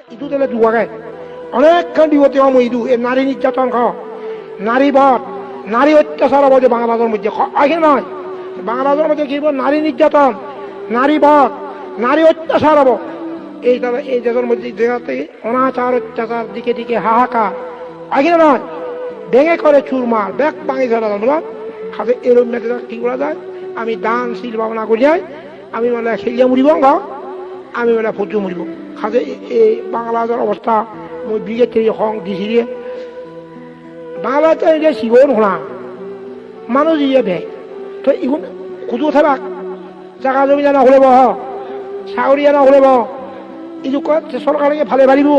ইটো দিলে দুয়াগে অনেকক্ষণ বিপত্তি হম ইদু এই নারী নির্যাতন খাও নারী বধ নারী অত্যাচার হব যে বাংলাদেশের মধ্যে আগে নয় বাংলাদেশের মধ্যে কি নারী নির্যাতন নারী বধ নারী অত্যাচার হব এই দেশের মধ্যে জায়গাতে অনাচার অত্যাচার দিকে দিকে হাহাকার আগে নয় ভেঙে করে চুরমার ব্যাগ ভাঙে ফেলা বললাম খাতে এরম মেয়েটা কি করা যায় আমি দান শিল ভাবনা করি যাই আমি মানে খেলিয়া মুড়িব আমি মানে ফজু মুড়িব খাতে এই বাংলাদেশের অবস্থা মই বিয়ে থেকে হং দিছি দিয়ে বাংলাদেশ যে শিবন হলাম মানুষ ইয়ে দেয় তো ইগুন খুদু থাক জাগা জমি জানা হলে বহ চাকরি জানা হলে বহ ইটো সরকারে ভালে পারিব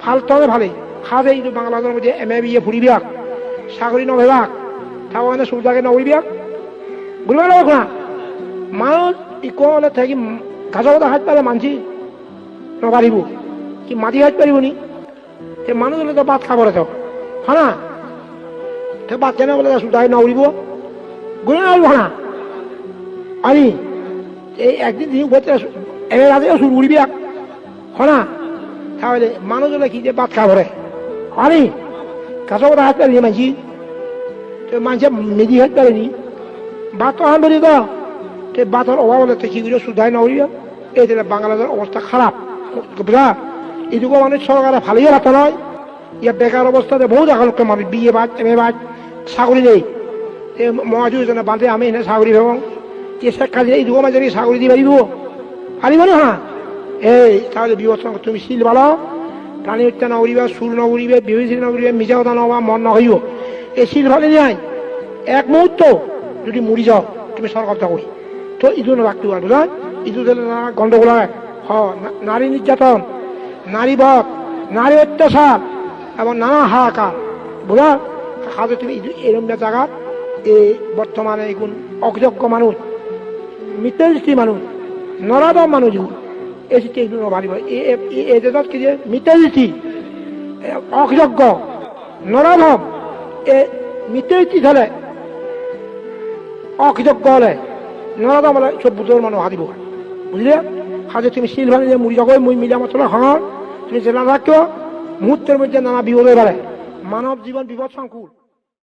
ফালতে ভালে খাজে ইটো বাংলাদেশের মধ্যে এম এ বিয়ে ফুরিবিয়াক চাকরি নভেবাক তাও মানে সুবিধাকে নকরিবিয়াক বুঝবে না না মানুষ ইকলে থাকি গাছৰ কথা হাত পালে মানছি নপারিব কি মাটি হাত পারিব নি মানুষ হলে তো ভাত খাবলে তো হ্যাঁ না তো ভাত কেন বলে সুবিধাকে নকরিব গুলো নকরিব না আমি এই একদিন দিন এর আগেও শুরু উড়িবিয়াক হয় না তাহলে মানুষ হলে কি যে ভাত খাবরে আমি গাছৰ কথা হাত পারি মানছি মানুষে মেজি হাত পারেনি ভাত তো আন বলি তো ভাতের অভাব হলে তো কি করে সুধাই নকরিব এই বাংলাদেশের অবস্থা খারাপ বুঝা এটুকু মানুষ সরকারে ভালোই রাখতে নয় ইয়ার বেকার অবস্থাতে বহু দেখা লোক মানুষ বিয়ে বাজ এম এ বাজ চাকরি নেই মহাজনে বাঁধে আমি এনে চাকরি ভাবো এসে কাজে এইটুকু মাঝে চাকরি দিয়ে পারিব পারিব না হ্যাঁ এই তাহলে বিবর্তন তুমি শিল ভালো প্রাণী হত্যা নকরিবা চুর নকরিবে বিভীষিক নকরিবে মিছা কথা নহবা মন নকরিব এই শিল ভালে নাই এক মুহূর্ত যদি মরি যাও তুমি সরকার করি তো ইটো রাখতে পারবো না ইটো দিলে না গন্ডগোল হয় নারী নির্যাতন নারী বধ নারী অত্যাচার এবং নানা হাহাকার বুঝা খাজে তুমি এরম জায়গা এই বর্তমানে এগুন অযোগ্য মানুষ মিথ্যাদৃষ্টি মানুষ নরাদম মানুষ এগুলো এই চিঠি এগুলো নভারিব এই দেশত কি যে মিথ্যাদৃষ্টি অযোগ্য নরাধম এ মিথ্যাদৃষ্টি থালে অযোগ্য হলে নরাদম হলে সব বুঝর মানুষ হারিব বুঝলে খাজে তুমি শিল ভাঙি যে মুড়ি জগয় মুই মিলা মতলা খঙর তুমি জেলা রাখো মুহূর্তের মধ্যে নানা বিপদে পারে মানব জীবন বিপদ সংকুল